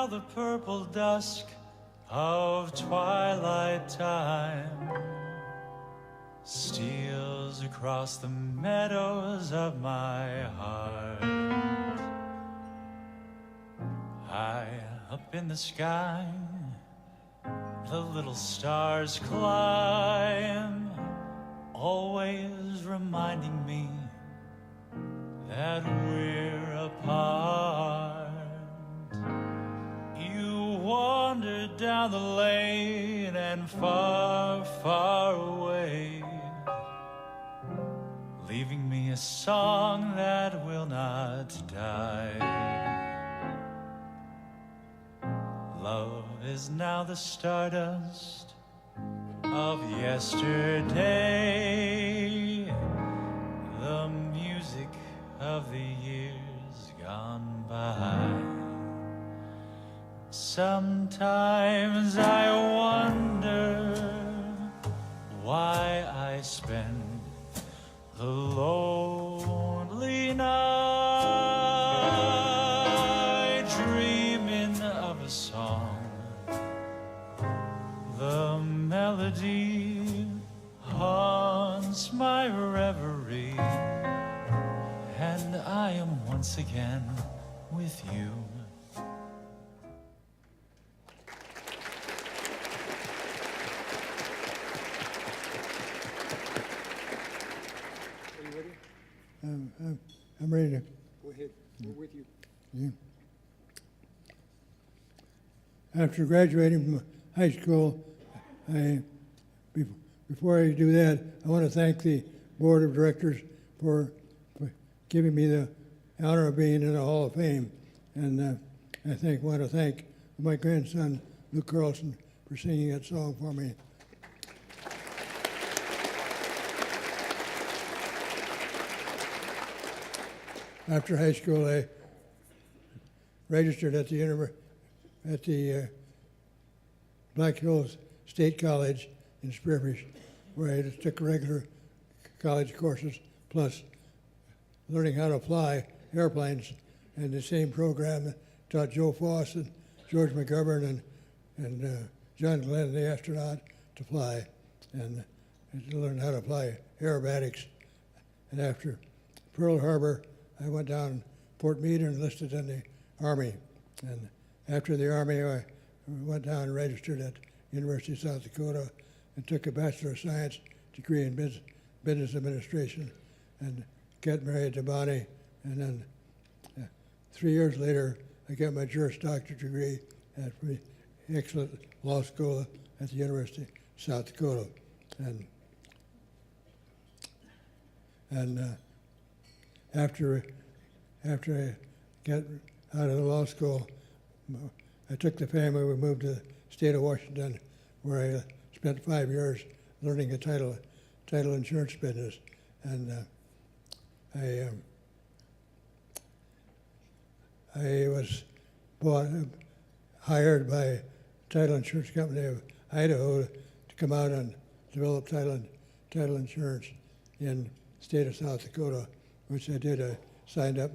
now the purple dusk of twilight time steals across the meadows of my heart. High up in the sky, the little stars climb, always reminding me that we're apart. You wandered down the lane and far, far away, leaving me a song that will not die. Love is now the stardust of yesterday, the music of the years gone by. Sometimes I wonder why I spend the lonely night dreaming of a song. The melody haunts my reverie, and I am once again with you. Are you ready? I'm ready to. Go ahead. We're with you. Yeah. After graduating from high school, before I do that, I want to thank the board of directors for giving me the honor of being in the Hall of Fame. And I want to thank my grandson, Luke Carlsen, for singing that song for me. After high school, I registered at the Black Hills State College in Spearfish, where I just took regular college courses, plus learning how to fly airplanes, and the same program that taught Joe Foss and George McGovern and John Glenn, the astronaut, to fly, and to learn how to fly aerobatics. And after Pearl Harbor, I went down Fort Meade and enlisted in the Army. And after the Army, I went down and registered at University of South Dakota and took a Bachelor of Science degree in Business Administration and got married to Bonnie. And then 3 years later, I got my Juris Doctorate degree at the excellent law school at the University of South Dakota. And after I got out of the law school, I took the family, we moved to the state of Washington, where I spent 5 years learning the title insurance business. And I was hired by a title insurance company of Idaho to come out and develop title insurance in the state of South Dakota, which I did. I signed up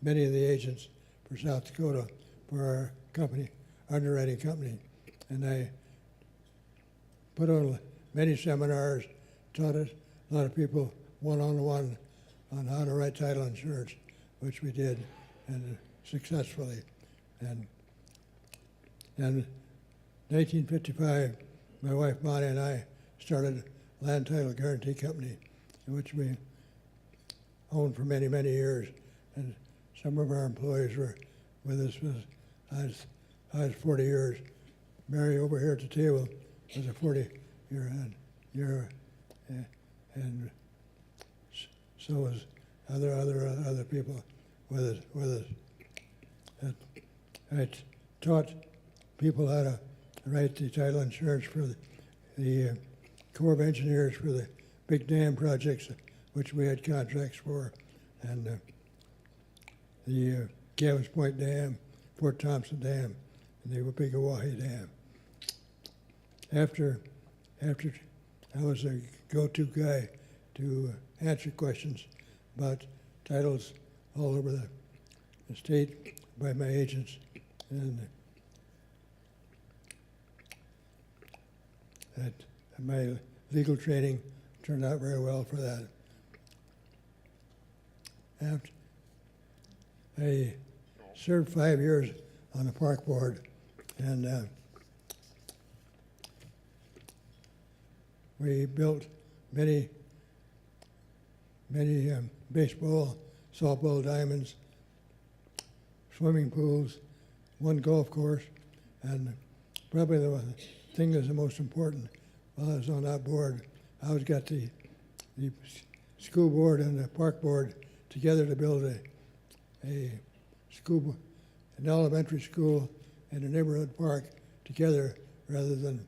many of the agents for South Dakota for our company, underwriting company. And I put on many seminars, taught a lot of people one-on-one on how to write title insurance, which we did and successfully. And in 1955, my wife Bonnie and I started a land title guarantee company, which we owned for many, many years. And some of our employees were with us. I was 40 years. Mary over here at the table was a 40-year, and so was other people with us. And I taught people how to write the title insurance for the Corps of Engineers for the big dam projects, which we had contracts for, and the Gavins Point Dam, Fort Thompson Dam, and the Big Oahe Dam. After I was a go-to guy to answer questions about titles all over the state by my agents, and that my legal training turned out very well for that. After I served 5 years on the park board, and we built many baseball, softball diamonds, swimming pools, one golf course, and probably the thing that's the most important while I was on that board, I always got the school board and the park board together to build an elementary school and a neighborhood park together rather than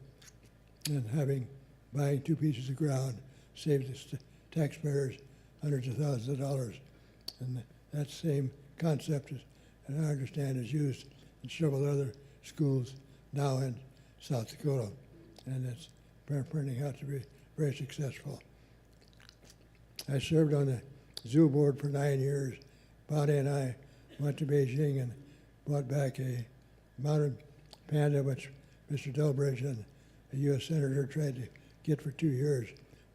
buying 2 pieces of ground, save the taxpayers hundreds of thousands of dollars. And that same concept is, and I understand, is used in several other schools now in South Dakota, and it's turning out to be very successful. I served on the zoo board for 9 years. Bonnie and I went to Beijing and brought back a mounted panda, which Mr. Delbridge and a U.S. Senator tried to get for 2 years.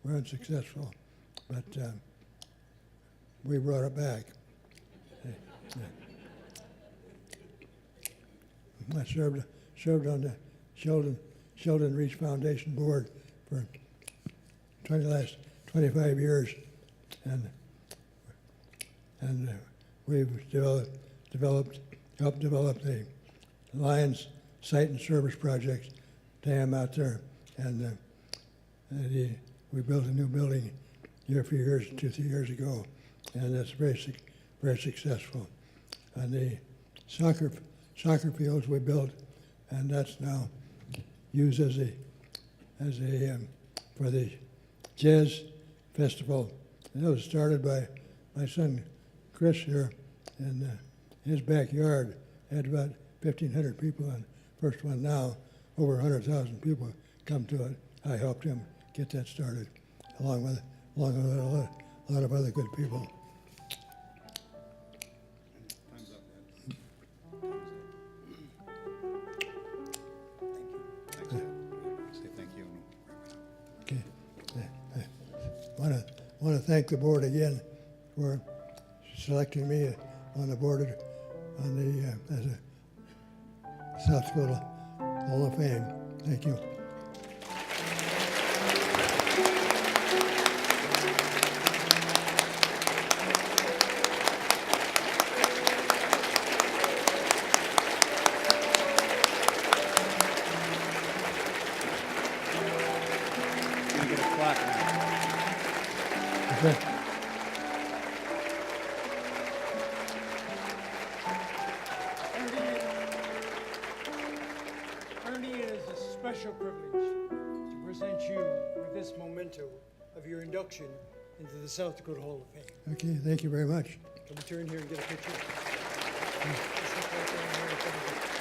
We're unsuccessful, but we brought it back. I served on the Sheldon Reach Foundation board for the last 25 years, and we've helped develop the Lions Site and Service Project dam out there, and we built a new building here a few years, 2-3 years ago, and that's very successful. And the soccer fields we built, and that's now used for the jazz festival. And that was started by my son Chris here in his backyard. Had about 1,500 people on first one. Now over 100,000 people come to it. I helped him get that started, along with a lot of other good people. Time's up, Ed. Thank you. Say thank you. Okay. I want to thank the board again for selecting me on the board as a South Dakota Hall of Fame. Thank you. You get a plaque now. Okay. Ernie, it is a special privilege to present you with this memento of your induction into the South Dakota Hall of Fame. Okay, thank you very much. Can we turn here and get a picture? Just look right there and here in front of you.